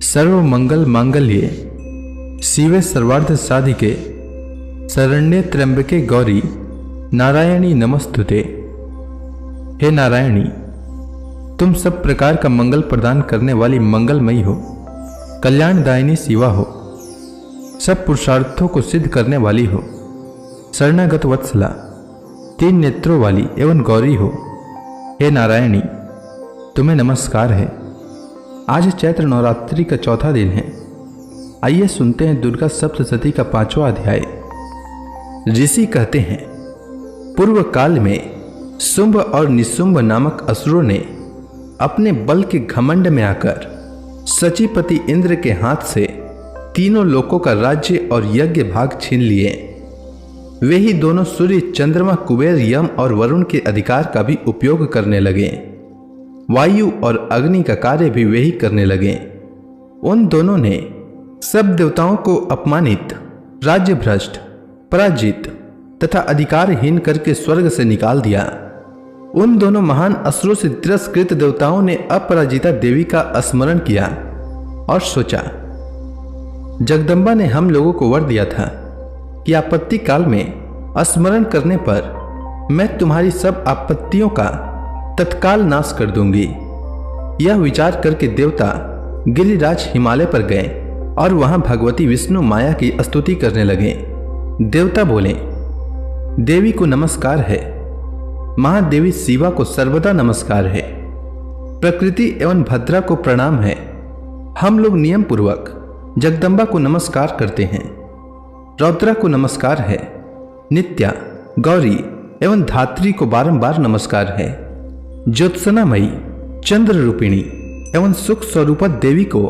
सर्व मंगल मांगल्ये शिवे सर्वार्थ साधिके शरण्ये त्र्यंबके गौरी नारायणी नमस्तुते। हे नारायणी, तुम सब प्रकार का मंगल प्रदान करने वाली मंगलमयी हो, कल्याणदायिनी शिवा हो, सब पुरुषार्थों को सिद्ध करने वाली हो, शरणागत वत्सला, तीन नेत्रों वाली एवं गौरी हो। हे नारायणी, तुम्हें नमस्कार है। आज चैत्र नवरात्रि का चौथा दिन है। आइए सुनते हैं दुर्गा सप्तशती का 5वां अध्याय। ऋषि कहते हैं, पूर्व काल में शुंभ और निशुंभ नामक असुरों ने अपने बल के घमंड में आकर सचीपति इंद्र के हाथ से तीनों लोकों का राज्य और यज्ञ भाग छीन लिए। वे ही दोनों सूर्य, चंद्रमा, कुबेर, यम और वरुण के अधिकार का भी उपयोग करने लगे। वायु और अग्नि का कार्य भी वे ही करने लगे। उन दोनों ने सब देवताओं को अपमानित, राज्य भ्रष्ट, पराजित तथा अधिकारहीन करके स्वर्ग से निकाल दिया। उन दोनों महान असुरों से तिरस्कृत देवताओं ने अपराजिता देवी का स्मरण किया और सोचा, जगदम्बा ने हम लोगों को वर दिया था कि आपत्ति काल में स्मरण करने पर मैं तुम्हारी सब आपत्तियों का तत्काल नाश कर दूंगी। यह विचार करके देवता गिरिराज हिमालय पर गए और वहां भगवती विष्णु माया की स्तुति करने लगे। देवता बोले, देवी को नमस्कार है, महादेवी शिवा को सर्वदा नमस्कार है, प्रकृति एवं भद्रा को प्रणाम है। हम लोग नियम पूर्वक जगदम्बा को नमस्कार करते हैं। रौद्रा को नमस्कार है, नित्या, गौरी एवं धात्री को बारंबार नमस्कार है, ज्योत्सनामयी, चंद्र रूपिणी एवं सुख स्वरूपा देवी को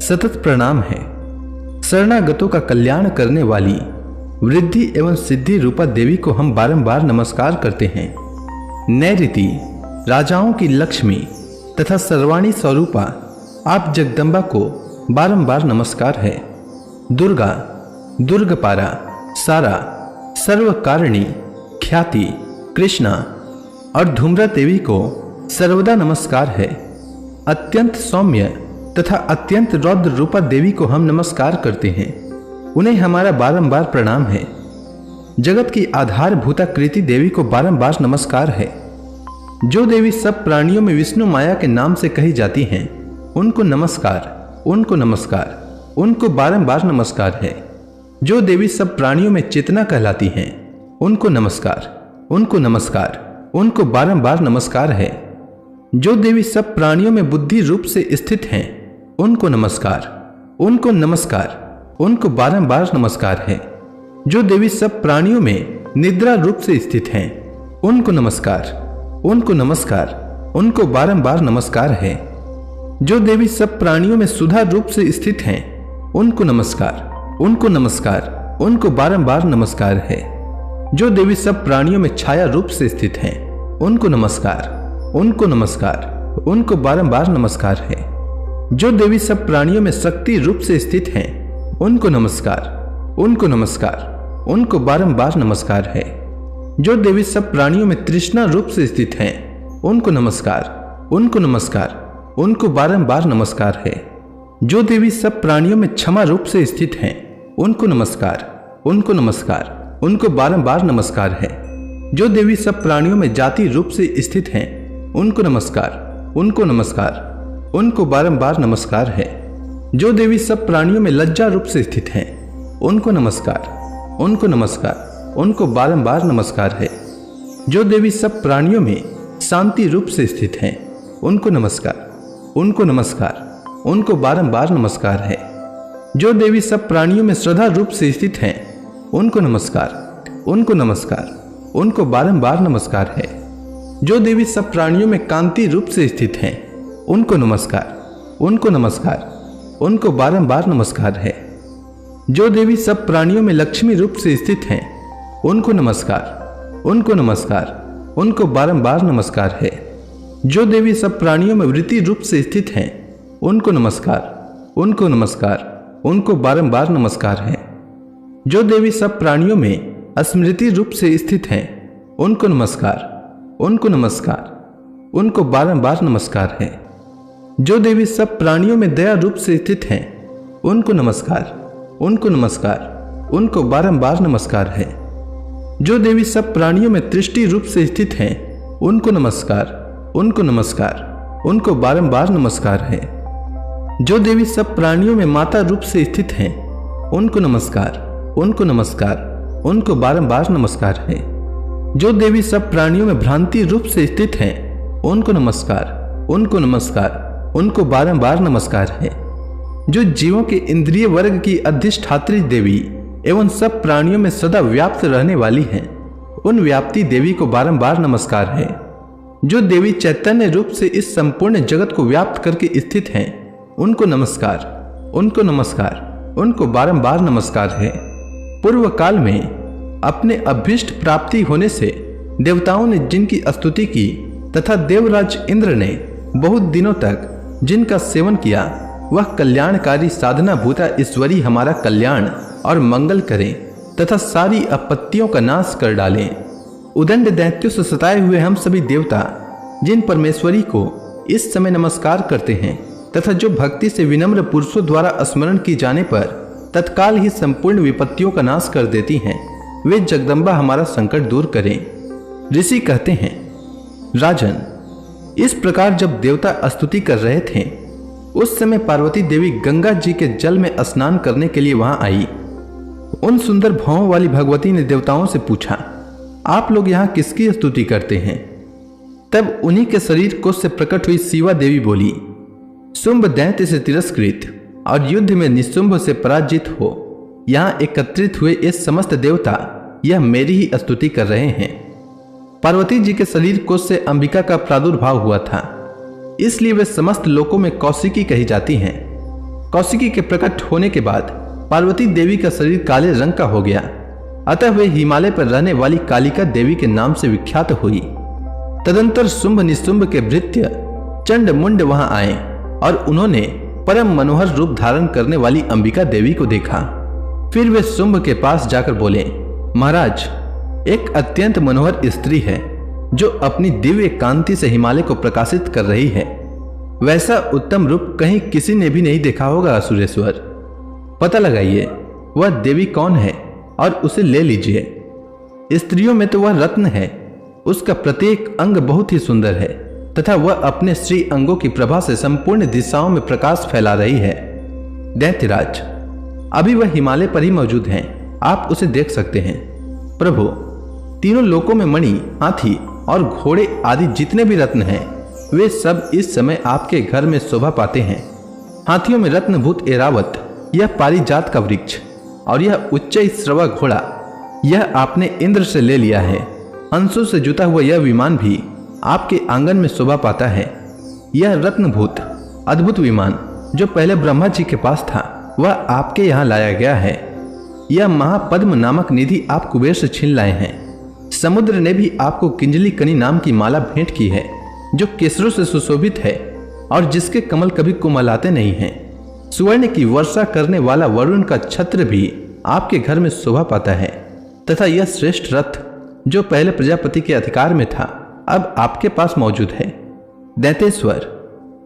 सतत प्रणाम है। शरणागतों का कल्याण करने वाली वृद्धि एवं सिद्धि रूपा देवी को हम बारंबार नमस्कार करते हैं। नैऋति, राजाओं की लक्ष्मी तथा सर्वाणी स्वरूपा आप जगदम्बा को बारंबार नमस्कार है। दुर्गा, दुर्गपारा, सारा, सर्वकारिणी, ख्याति, कृष्णा और धूम्रा देवी को सर्वदा नमस्कार है। अत्यंत सौम्य तथा अत्यंत रौद्र रूपा देवी को हम नमस्कार करते हैं। उन्हें हमारा बारंबार प्रणाम है। जगत की आधारभूता कृति देवी को बारंबार नमस्कार है। जो देवी सब प्राणियों में विष्णु माया के नाम से कही जाती हैं, उनको नमस्कार, उनको नमस्कार, उनको बारंबार नमस्कार है। जो देवी सब प्राणियों में चेतना कहलाती हैं, उनको नमस्कार, उनको नमस्कार, उनको बारंबार नमस्कार है। जो देवी सब प्राणियों में बुद्धि रूप से स्थित हैं, उनको नमस्कार, उनको नमस्कार, उनको बारंबार नमस्कार है। जो देवी सब प्राणियों में निद्रा रूप से स्थित हैं, उनको नमस्कार, उनको नमस्कार, उनको बारंबार नमस्कार है। जो देवी सब प्राणियों में सुधा रूप से स्थित हैं, उनको नमस्कार, उनको नमस्कार, उनको बारंबार नमस्कार है। जो देवी सब प्राणियों में छाया रूप से स्थित हैं, उनको नमस्कार, उनको नमस्कार, उनको बारंबार नमस्कार है। जो देवी सब प्राणियों में शक्ति रूप से स्थित हैं, उनको नमस्कार, उनको नमस्कार, उनको बारंबार नमस्कार है। जो देवी सब प्राणियों में तृष्णा रूप से स्थित हैं, उनको नमस्कार, उनको नमस्कार, उनको बारंबार नमस्कार है। जो देवी सब प्राणियों में क्षमा रूप से स्थित हैं, उनको नमस्कार, उनको नमस्कार, उनको बारंबार नमस्कार है। जो देवी सब प्राणियों में जाति रूप से स्थित हैं, उनको नमस्कार, उनको नमस्कार, उनको बारंबार नमस्कार है। जो देवी सब प्राणियों में लज्जा रूप से स्थित हैं, उनको नमस्कार, उनको नमस्कार, उनको बारंबार नमस्कार है। जो देवी सब प्राणियों में शांति रूप से स्थित हैं, उनको नमस्कार, उनको नमस्कार, उनको बारंबार नमस्कार है। जो देवी सब प्राणियों में श्रद्धा रूप से स्थित हैं, उनको नमस्कार, उनको नमस्कार, उनको बारंबार नमस्कार है। जो देवी सब प्राणियों में कांति रूप से स्थित हैं, उनको नमस्कार, उनको नमस्कार, उनको बारंबार नमस्कार है। जो देवी सब प्राणियों में लक्ष्मी रूप से स्थित हैं, उनको नमस्कार, उनको नमस्कार, उनको बारंबार नमस्कार है। जो देवी सब प्राणियों में वृत्ति रूप से स्थित हैं, उनको नमस्कार, उनको नमस्कार, उनको बारंबार नमस्कार है। जो देवी सब प्राणियों में स्मृति रूप से स्थित हैं, उनको नमस्कार, उनको नमस्कार, उनको बारंबार नमस्कार है। जो देवी सब प्राणियों में दया रूप से स्थित हैं, उनको नमस्कार, उनको नमस्कार, उनको बारंबार नमस्कार है। जो देवी सब प्राणियों में दृष्टि रूप से स्थित हैं, उनको नमस्कार, उनको नमस्कार, उनको बारंबार नमस्कार है। जो देवी सब प्राणियों में माता रूप से स्थित हैं, उनको नमस्कार, उनको नमस्कार, उनको बारंबार नमस्कार है। जो देवी सब प्राणियों में भ्रांति रूप से स्थित हैं, उनको नमस्कार, उनको नमस्कार, उनको बारंबार नमस्कार है। जो जीवों के इंद्रिय वर्ग की अधिष्ठात्री देवी एवं सब प्राणियों में सदा व्याप्त रहने वाली हैं, उन व्याप्ति देवी को बारंबार नमस्कार है। जो देवी चैतन्य रूप से इस संपूर्ण जगत को व्याप्त करके स्थित हैं, उनको नमस्कार, उनको नमस्कार, उनको बारंबार नमस्कार है। पूर्व काल में अपने अभीष्ट प्राप्ति होने से देवताओं ने जिनकी स्तुति की तथा देवराज इंद्र ने बहुत दिनों तक जिनका सेवन किया, वह कल्याणकारी साधना भूता ईश्वरी हमारा कल्याण और मंगल करें तथा सारी आपत्तियों का नाश कर डालें। उदंड दैत्यों से सताए हुए हम सभी देवता जिन परमेश्वरी को इस समय नमस्कार करते हैं तथा जो भक्ति से विनम्र पुरुषों द्वारा स्मरण की जाने पर तत्काल ही संपूर्ण विपत्तियों का नाश कर देती हैं, वे जगदम्बा हमारा संकट दूर करें। ऋषि कहते हैं, राजन, इस प्रकार जब देवता स्तुति कर रहे थे, उस समय पार्वती देवी गंगा जी के जल में स्नान करने के लिए वहां आई। उन सुंदर भावों वाली भगवती ने देवताओं से पूछा, आप लोग यहाँ किसकी स्तुति करते हैं? तब उन्हीं के शरीर कोश से प्रकट हुई शिवा देवी बोली, शुंभ दैत्य से तिरस्कृत और युद्ध में निशुंभ से पराजित हो यहाँ एकत्रित हुए ये समस्त देवता यह मेरी ही स्तुति कर रहे हैं। पार्वती जी के शरीर कोश से अंबिका का प्रादुर्भाव हुआ था, इसलिए वे समस्त लोकों में कौशिकी कही जाती हैं। कौशिकी के प्रकट होने के बाद पार्वती देवी का शरीर काले रंग का हो गया, अतः वे हिमालय पर रहने वाली कालिका देवी के नाम से विख्यात हुई। तदंतर शुंभ निशुंभ के भृत्य चंड मुंड वहां आए और उन्होंने परम मनोहर रूप धारण करने वाली अंबिका देवी को देखा। फिर वे शुंभ के पास जाकर बोले, महाराज, एक अत्यंत मनोहर स्त्री है जो अपनी दिव्य कांति से हिमालय को प्रकाशित कर रही है। वैसा उत्तम रूप कहीं किसी ने भी नहीं देखा होगा असुरेश्वर। पता लगाइए वह देवी कौन है और उसे ले लीजिए। स्त्रियों में तो वह रत्न है, उसका प्रत्येक अंग बहुत ही सुंदर है तथा वह अपने श्री अंगों की प्रभा से संपूर्ण दिशाओं में प्रकाश फैला रही है। दैत्यराज, अभी वह हिमालय पर ही मौजूद हैं, आप उसे देख सकते हैं। प्रभु, तीनों लोकों में मणि, हाथी और घोड़े आदि जितने भी रत्न हैं, वे सब इस समय आपके घर में शोभा पाते हैं। हाथियों में रत्नभूत एरावत, यह पारिजात का वृक्ष और यह उच्च श्रवा घोड़ा, यह आपने इंद्र से ले लिया है। अंशों से जुता हुआ यह विमान भी आपके आंगन में शोभा पाता है। यह रत्नभूत अद्भुत विमान जो पहले ब्रह्मा जी के पास था, वह आपके यहाँ लाया गया है। यह महापद्म नामक निधि आप कुबेर से छीन लाए हैं। समुद्र ने भी आपको किंजली कनी नाम की माला भेंट की है, जो केसरों से सुशोभित है और जिसके कमल कभी कुमलाते नहीं हैं। सुवर्ण की वर्षा करने वाला वरुण का छत्र भी आपके घर में शोभा पाता है तथा यह श्रेष्ठ रथ जो पहले प्रजापति के अधिकार में था, अब आपके पास मौजूद है। दैतेश्वर,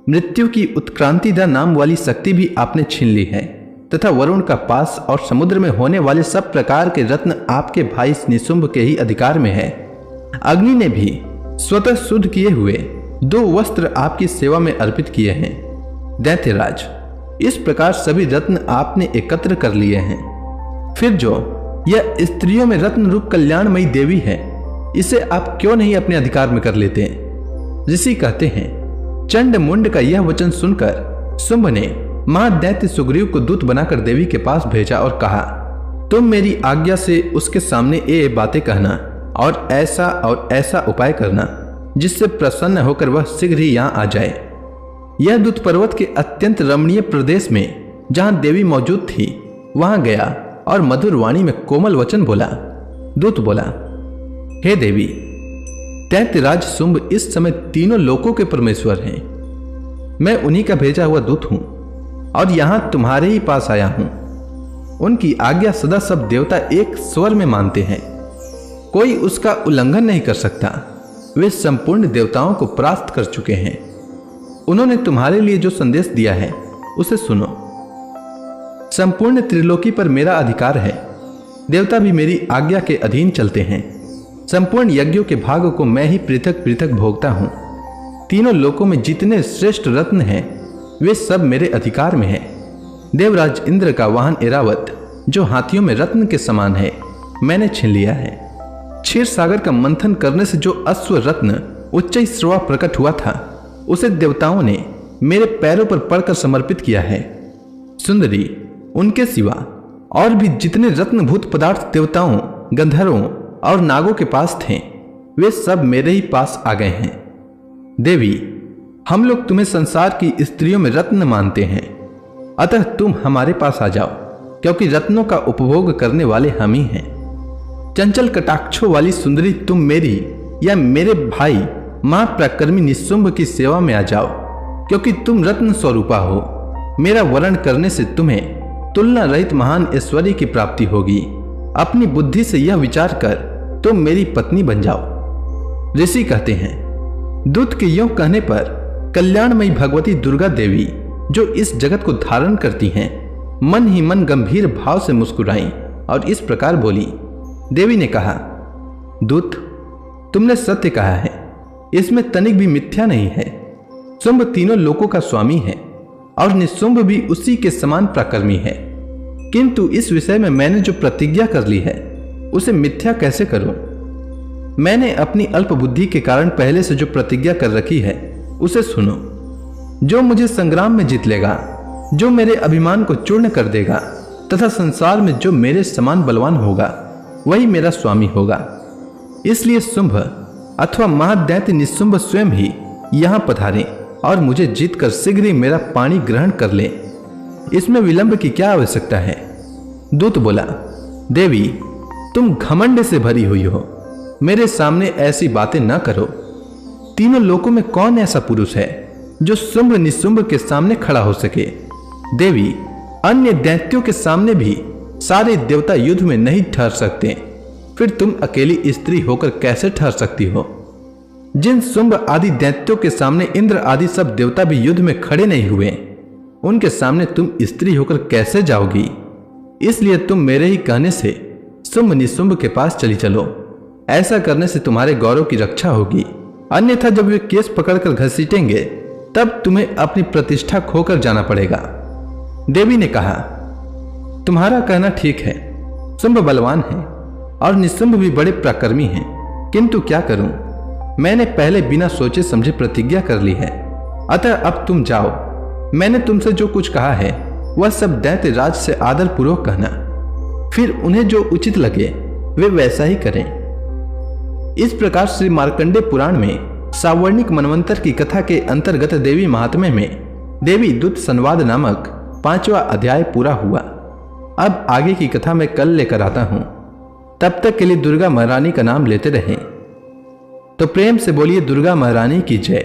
मृत्यु की उत्क्रांतिदा नाम वाली शक्ति भी आपने छीन ली है तथा वरुण का पास और समुद्र में होने वाले सब प्रकार के रत्न आपके भाई निशुंभ के ही अधिकार में है। अग्नि ने भी स्वतः शुद्ध किए हुए 2 वस्त्र आपकी सेवा में अर्पित किए हैं। दैत्यराज, इस प्रकार सभी रत्न आपने एकत्र कर लिए हैं। फिर जो यह स्त्रियों में रत्न रूप कल्याणमयी देवी है, इसे आप क्यों नहीं अपने अधिकार में कर लेते? ऋषि कहते हैं, चंड मुंड का यह वचन सुनकर शुंभ ने महादैत्य सुग्रीव को दूत बनाकर देवी के पास भेजा और कहा, तुम मेरी आज्ञा से उसके सामने ये बातें कहना और ऐसा उपाय करना जिससे प्रसन्न होकर वह शीघ्र ही यहाँ आ जाए। यह दूत पर्वत के अत्यंत रमणीय प्रदेश में जहाँ देवी मौजूद थी वहां गया और मधुर वाणी में कोमल वचन बोला। दूत बोला, हे देवी, दैत्यराज शुंभ इस समय तीनों लोकों के परमेश्वर हैं। मैं उन्हीं का भेजा हुआ दूत हूं और यहां तुम्हारे ही पास आया हूं। उनकी आज्ञा सदा सब देवता एक स्वर में मानते हैं, कोई उसका उल्लंघन नहीं कर सकता। वे संपूर्ण देवताओं को परास्त कर चुके हैं। उन्होंने तुम्हारे लिए जो संदेश दिया है उसे सुनो। संपूर्ण त्रिलोकी पर मेरा अधिकार है। देवता भी मेरी आज्ञा के अधीन चलते हैं। संपूर्ण यज्ञों के भागों को मैं ही पृथक पृथक भोगता हूं। तीनों लोकों में जितने श्रेष्ठ रत्न हैं वे सब मेरे अधिकार में हैं। देवराज इंद्र का वाहन ऐरावत, जो हाथियों में रत्न के समान है, मैंने छीन लिया है। क्षीर सागर का मंथन करने से जो अश्व रत्न उच्चैःश्रवा प्रकट हुआ था, उसे देवताओं ने मेरे पैरों पर पड़कर समर्पित किया है। सुंदरी, उनके सिवा और भी जितने रत्नभूत पदार्थ देवताओं, गंधर्वों और नागों के पास थे, वे सब मेरे ही पास आ गए हैं। देवी, हम लोग तुम्हें संसार की स्त्रियों में रत्न मानते हैं, अतः तुम हमारे पास आ जाओ, क्योंकि रत्नों का उपभोग करने वाले हम ही हैं। चंचल कटाक्षों वाली सुंदरी, तुम मेरी या मेरे भाई महापराक्रमी निशुंभ की सेवा में आ जाओ, क्योंकि तुम रत्न स्वरूपा हो। मेरा वर्ण करने से तुम्हें तुलना रहित महान ऐश्वर्य की प्राप्ति होगी। अपनी बुद्धि से यह विचार कर तुम मेरी पत्नी बन जाओ। ऋषि कहते हैं, दूत के यों कहने पर कल्याणमयी भगवती दुर्गा देवी, जो इस जगत को धारण करती हैं, मन ही मन गंभीर भाव से मुस्कुराई और इस प्रकार बोली। देवी ने कहा, दूत, तुमने सत्य कहा है, इसमें तनिक भी मिथ्या नहीं है। शुंभ तीनों लोकों का स्वामी है और निशुंभ भी उसी के समान पराक्रमी है, किंतु इस विषय में मैंने जो प्रतिज्ञा कर ली है उसे मिथ्या कैसे करूं? मैंने अपनी अल्प बुद्धि के कारण पहले से जो प्रतिज्ञा कर रखी है उसे सुनो। जो मुझे संग्राम में जीत लेगा, जो मेरे अभिमान को चूर्ण कर देगा तथा संसार में जो मेरे समान बलवान होगा, वही मेरा स्वामी होगा। इसलिए शुंभ अथवा महादैत्य निशुंभ स्वयं ही यहां पधारें और मुझे जीतकर शीघ्र ही मेरा पाणी ग्रहण कर ले। इसमें विलंब की क्या आवश्यकता है? दूत बोला, देवी, तुम घमंड से भरी हुई हो, मेरे सामने ऐसी बातें न करो। तीनों लोकों में कौन ऐसा पुरुष है जो शुंभ निशुंभ के सामने खड़ा हो सके? देवी, अन्य दैत्यों के सामने भी सारे देवता युद्ध में नहीं ठहर सकते, फिर तुम अकेली स्त्री होकर कैसे ठहर सकती हो? जिन शुंभ आदि दैत्यों के सामने इंद्र आदि सब देवता भी युद्ध में खड़े नहीं हुए, उनके सामने तुम स्त्री होकर कैसे जाओगी? इसलिए तुम मेरे ही कहने से शुंभ निशुंभ के पास चली चलो। ऐसा करने से तुम्हारे गौरव की रक्षा होगी, अन्यथा जब वे केस पकड़कर घसीटेंगे तब तुम्हें अपनी प्रतिष्ठा खोकर जाना पड़ेगा। देवी ने कहा, तुम्हारा कहना ठीक है, शुंभ बलवान है और निशुंभ भी बड़े पराक्रमी हैं, किंतु क्या करूं? मैंने पहले बिना सोचे समझे प्रतिज्ञा कर ली है, अतः अब तुम जाओ। मैंने तुमसे जो कुछ कहा है वह सब दैत्य राज से आदर पूर्वक कहना, फिर उन्हें जो उचित लगे वे वैसा ही करें। इस प्रकार श्री मार्कंडेय पुराण में सावर्णिक मनवंतर की कथा के अंतर्गत देवी महात्म्य में देवी दूत संवाद नामक 5वां अध्याय पूरा हुआ। अब आगे की कथा मैं कल लेकर आता हूं। तब तक के लिए दुर्गा महारानी का नाम लेते रहें। तो प्रेम से बोलिए दुर्गा महारानी की जय।